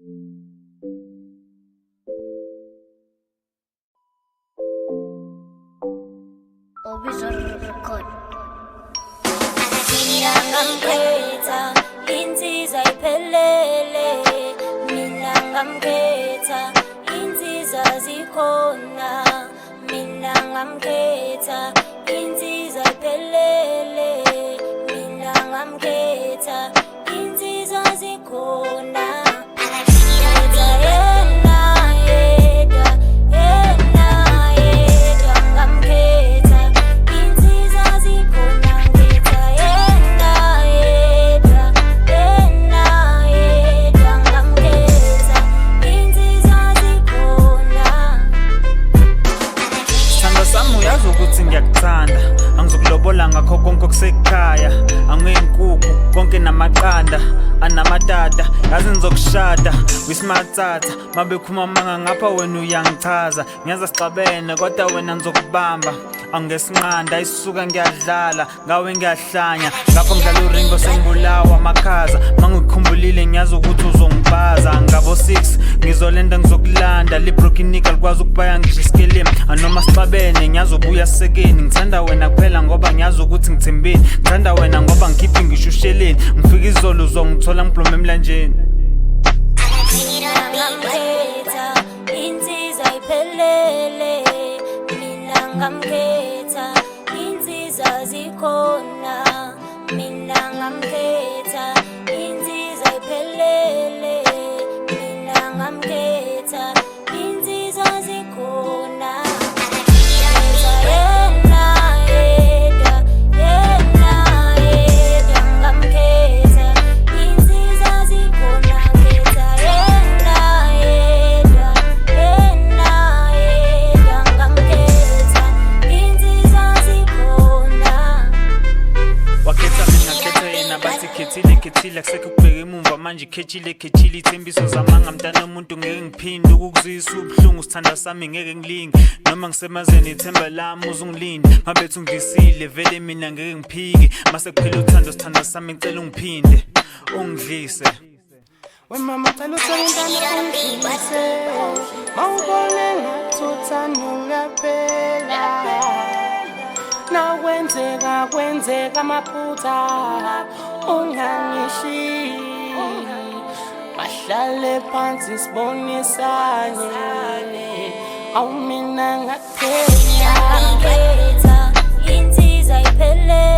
Mina ngamkhetha insizwa iphelele, mina ngamkhetha insizwa zikhona, mina ngamkhetha insizwa iphelele, mina ngamkhetha insizwa zikhona. Ukuthi ngiyakuthanda angizokulobola ngakho konke okusekhaya, angiyinkukhu konke namaqanda anamatata, yazi nizokushada wismathatha mabekhuma manga ngapha wena uyangichaza, ngiyaza sixabene kodwa wena ngizokubamba angesinqanda isuka ngiyadlala ngawe ngiyahlanya ngapha ngidlala uringo sengibulawa amakhaza mangikhumbulile ngiyazi ukuthi uzongibaza ngabo 6 ngizolenda ngizokulanda libroken nickel likwazi ukubaya ngiskelemi anoma sixabene ngiyazi ubuya sekeni ngithanda wena kuphela ngoba ngiyazi ukuthi ngithembeni ngithanda wena ngoba ngikhiphi ngishusheleni ngifika izolo uzongithola ngibhlome emlanjeni. Ngamkhetha insizwa iphelele, mina ngamkhetha insizwa zikhona, mina ngamkhetha insizwa iphelele, mina ngamkhetha insizwa zikhona. Khethile akusekho ukubheka emuva manje khethile ithembiso zamanga mntana umuntu ngeke ngiphinde ukukuzwisa ubuhlungu sithanda sami ngeke ngilinge noma ngisemazweni ithemba lami uzungilinde mabethu ngidlisile vele mina ngeke ngiphike mase kuphela uthando sithanda sami ngicela ungiphinde ungidlise wemama cela uthanda ungidlise mawubone ngathi uthando luyaphela kwenzeka amaphutha ungangishiyi mahlale phansi sibonisane awumina ngakuphela Ngamkhetha insizwa iphelele